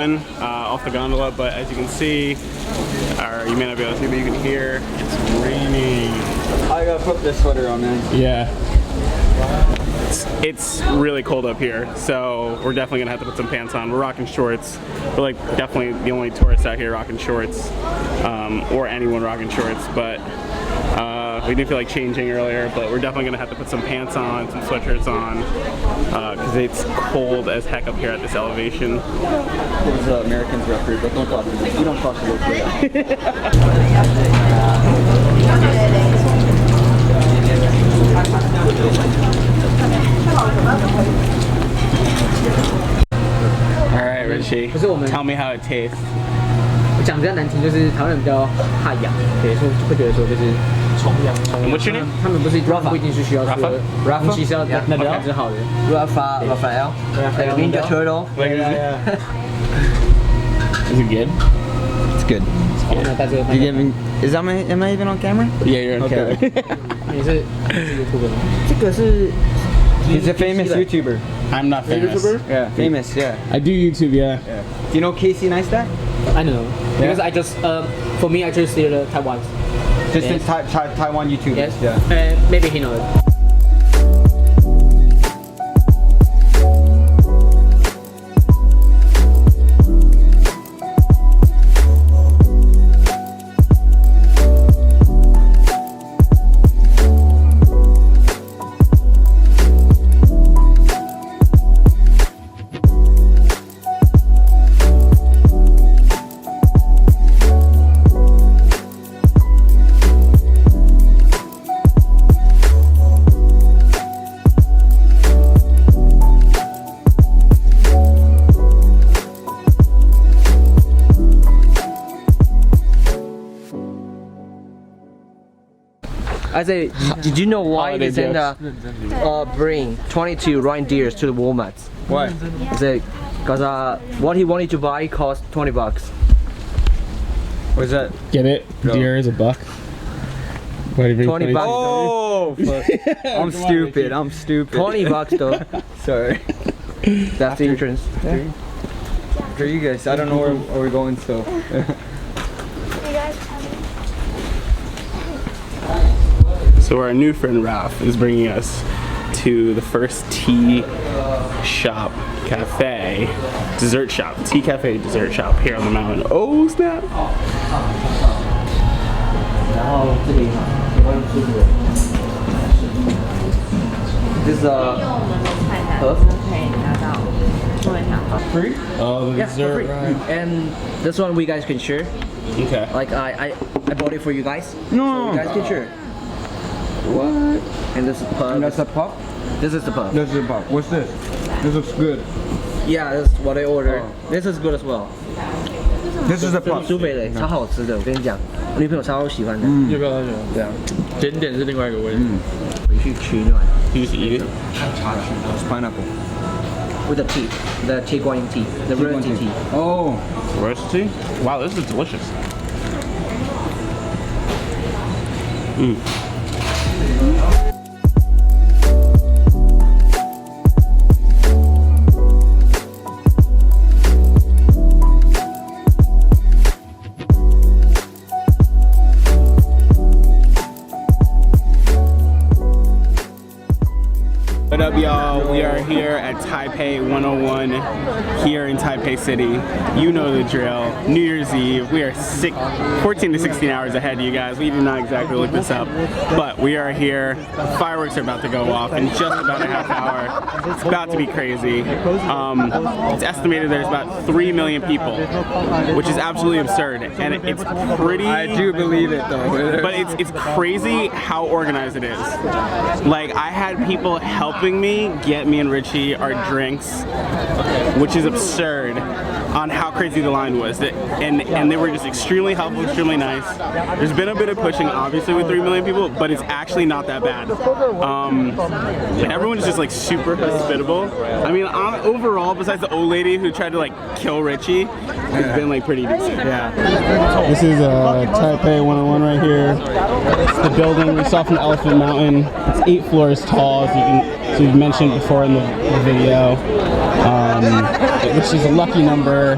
mountain off the gondola, but as you can see, or you may not be able to see, but you can hear, it's raining. I gotta put this sweater on, man. Yeah. It's really cold up here, so we're definitely gonna have to put some pants on. We're rocking shorts. We're like definitely the only tourists out here rocking shorts, or anyone rocking shorts, but we didn't feel like changing earlier, but we're definitely gonna have to put some pants on, some sweatshirts on, because it's cold as heck up here at this elevation. There's Americans record, but don't talk to them. You don't talk to them. Alright, Richie, tell me how it tastes. 讲比较难听，就是台湾人比较怕痒，对，说会觉得说就是崇洋。What's your name? 他们不一定是需要说，东西是要那个感知好的。Raphael, Ninja Turtle. Is it good? It's good. Am I even on camera? Yeah, you're on camera. 你是 YouTuber 吗？这个是 He's a famous YouTuber. I'm not famous. YouTuber? Yeah, famous. Yeah. I do YouTube. Yeah. Do you know Casey Neistat? I don't know. Because I just for me I just see the Taiwan. Just in Taiwan YouTubers. Yes. Yeah. Maybe he knows. I say, did you know why they send bring 22 reindeers to the Walmart? Why? I say, because what he wanted to buy cost $20. What's that? Get it? No. Deer is a buck. 20 bucks. Oh, I'm stupid. I'm stupid. 20 bucks though. Sorry. That's the entrance. Yeah. For you guys, I don't know where we're going, so. So our new friend Ralph is bringing us to the first tea shop, cafe, dessert shop, tea cafe, dessert shop here on the mountain. Oh snap! This is free? Oh, the dessert, right. And this one we guys can share. Okay. Like I bought it for you guys. No. So you guys can share. What? And this is pub. And that's a pub? This is the pub. This is a pub. What's this? This looks good. Yeah, this is what I ordered. This is good as well. This is a pub. 苏北的，超好吃的，我跟你讲，我女朋友超喜欢的。要不要喝酒？对啊，甜点是另外一个味道。回去取暖。 You just eat it? It's pineapple. With the tea, the tea guanyin tea, the roasted tea. Oh. Roast tea? Wow, this is delicious. Mm. What up, y'all? We are here at Taipei 101 here in Taipei City. You know the drill. New Year's Eve. We are 14 to 16 hours ahead of you guys. We did not exactly look this up, but we are here. Fireworks are about to go off in just about a half hour. It's about to be crazy. It's estimated there's about 3 million people, which is absolutely absurd, and it's pretty. I do believe it though. But it's crazy how organized it is. Like, I had people helping me get me and Richie our drinks, which is absurd on how crazy the line was. And they were just extremely helpful, extremely nice. There's been a bit of pushing, obviously, with 3 million people, but it's actually not that bad. Everyone is just like super hospitable. I mean, overall, besides the old lady who tried to like kill Richie, it's been like pretty decent. Yeah. This is Taipei 101 right here. It's the building we saw from Elephant Mountain. It's 8 floors tall, as we've mentioned before in the video. Which is a lucky number.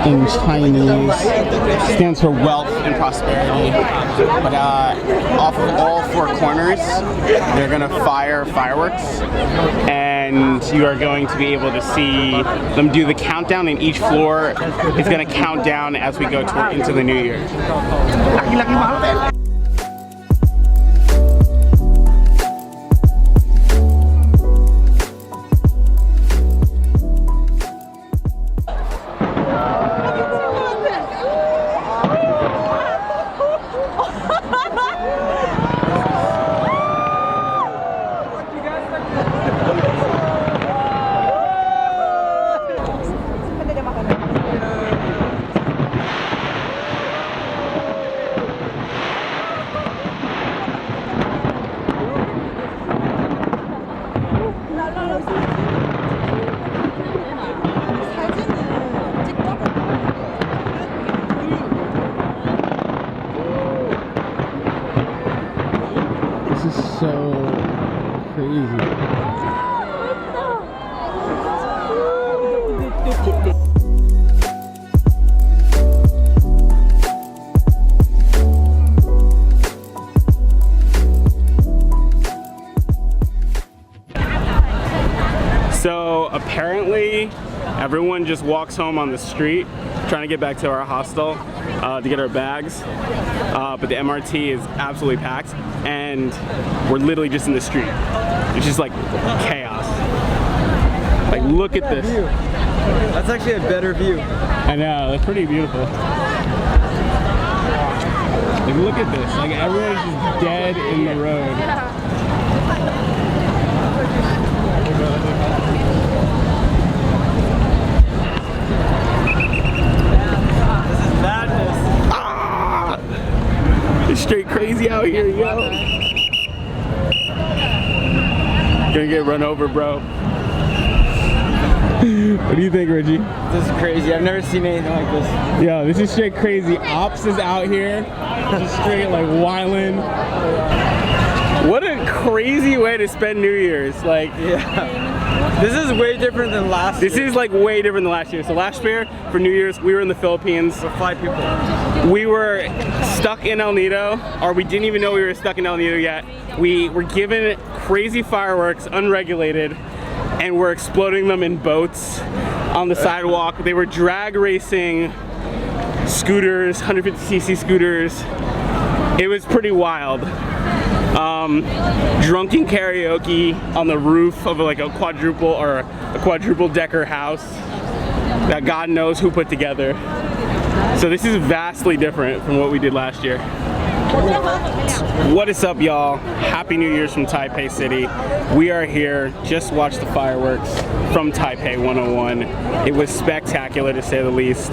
in Chinese stands for wealth and prosperity. But off of all four corners, they're gonna fire fireworks, and you are going to be able to see them do the countdown. And each floor is gonna count down as we go into the new year. This is so crazy. So apparently everyone just walks home on the street trying to get back to our hostel to get our bags, but the MRT is absolutely packed and we're literally just in the street. It's just like chaos. Like, look at this. That's actually a better view. I know, it's pretty beautiful. Like, look at this. Like, everyone's just dead in the road. It's straight crazy out here, yo. Gonna get run over, bro. What do you think, Richie? This is crazy. I've never seen anything like this. Yo, this is straight crazy. Ops is out here, just straight like wildin'. What a crazy way to spend New Year's. Like, Yeah. This is way different than last year. this is like way different than last year. So last year for New Year's, we were in the Philippines. With 5 people. We were stuck in El Nido, or we didn't even know we were stuck in El Nido yet. We were given crazy fireworks, unregulated, and we're exploding them in boats on the sidewalk. They were drag racing scooters, 150cc scooters. It was pretty wild. Drunken karaoke on the roof of like a quadruple decker house that God knows who put together. So this is vastly different from what we did last year. What is up, y'all? Happy New Year's from Taipei City. We are here, just watched the fireworks from Taipei 101. It was spectacular to say the least.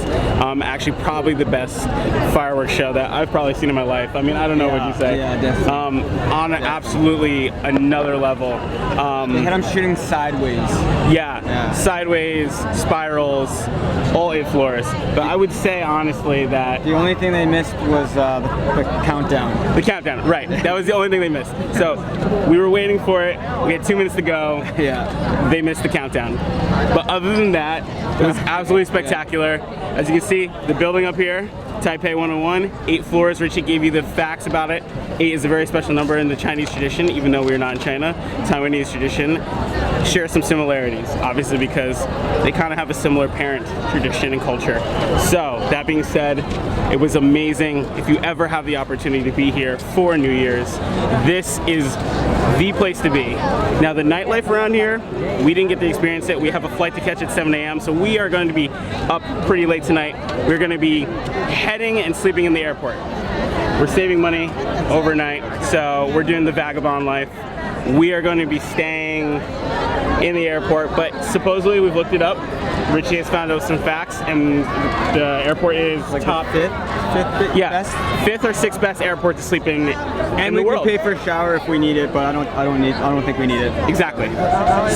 Actually probably the best fireworks show that I've probably seen in my life. I mean, I don't know what you say. Yeah, definitely. On absolutely another level. They had them shooting sideways. Yeah, sideways, spirals, all 8 floors. But I would say honestly that The only thing they missed was the countdown. the countdown, right? That was the only thing they missed. So we were waiting for it. We had 2 minutes to go. Yeah. They missed the countdown. But other than that, it was absolutely spectacular. As you can see, the building up here, Taipei 101, 8 floors. Richie gave you the facts about it. 8 is a very special number in the Chinese tradition, even though we're not in China. Taiwanese tradition share some similarities, obviously because they kind of have a similar parent tradition and culture. So that being said, it was amazing. If you ever have the opportunity to be here for New Year's, this is the place to be. Now the nightlife around here, we didn't get to experience it. We have a flight to catch at 7 a.m. so we are going to be up pretty late tonight. We're going to be heading and sleeping in the airport. We're saving money overnight, so we're doing the vagabond life. We are going to be staying in the airport, but supposedly we've looked it up. Richie has found out some facts, and the airport is Like top the fifth best. 5th or 6th best airport to sleep in And the we world. can pay for a shower if we need it, but I don't think we need it. Exactly.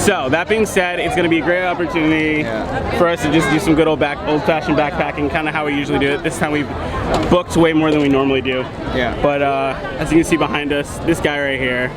So that being said, it's going to be a great opportunity for us to just do some good old-fashioned backpacking, kind of how we usually do it. This time we've booked way more than we normally do. Yeah. But as you can see behind us, this guy right here,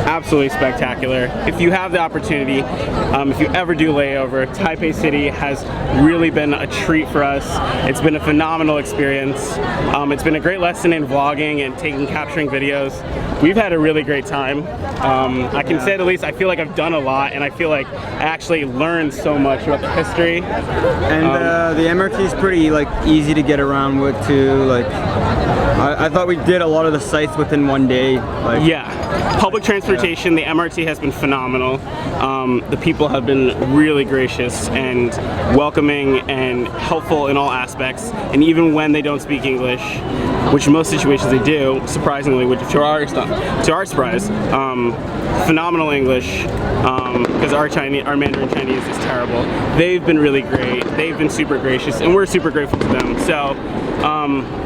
absolutely spectacular. If you have the opportunity, if you ever do layover, Taipei City has really been a treat for us. It's been a phenomenal experience. It's been a great lesson in vlogging and capturing videos. We've had a really great time. I can say the least, I feel like I've done a lot, and I feel like I actually learned so much about the history. And the MRT is pretty like easy to get around with too. Like I thought we did a lot of the sites within one day. Like, yeah, public transportation, the MRT has been phenomenal. The people have been really gracious and welcoming and helpful in all aspects. And even when they don't speak English, which in most situations they do, surprisingly, which to our surprise, phenomenal English, because our Mandarin Chinese is terrible. They've been really great. They've been super gracious, and we're super grateful to them. So,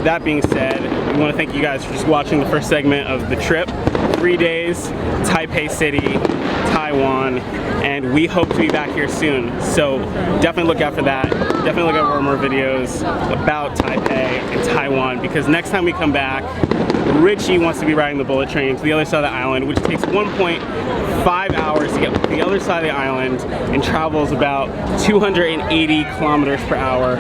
that being said, we want to thank you guys for just watching the first segment of the trip. 3 days, Taipei City, Taiwan, and we hope to be back here soon. So definitely look out for that. Definitely look out for more videos about Taipei and Taiwan, because next time we come back, Richie wants to be riding the bullet train to the other side of the island, which takes 1.5 hours to get to the other side of the island and travels about 280 kilometers per hour.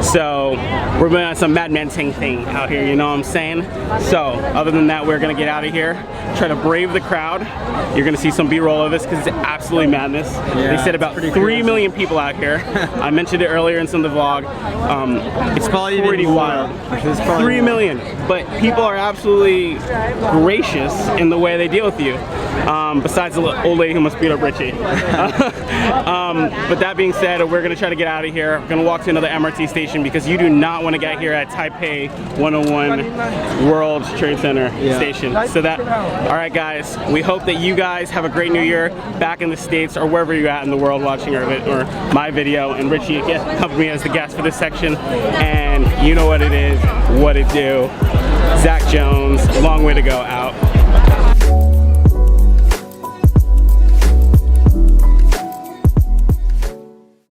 So we're doing some Mad Men thing out here, you know what I'm saying? So other than that, we're gonna get out of here, try to brave the crowd. You're gonna see some B-roll of this because it's absolutely madness. Yeah, they said about 3 million people out here. I mentioned it earlier in some of the vlog. It's probably pretty even more. wild. It's probably 3 million, but people are absolutely gracious in the way they deal with you. Besides the old lady who must beat up Richie. But that being said, we're gonna try to get out of here. We're gonna walk to another MRT station because you do not want to get here at Taipei 101 World Trade Center station. So that, all right guys, we hope that you guys have a great new year back in the States or wherever you're at in the world watching or my video, and Richie accompanied me as the guest for this section. And you know what it is, what it do. Zach Jones, long way to go out.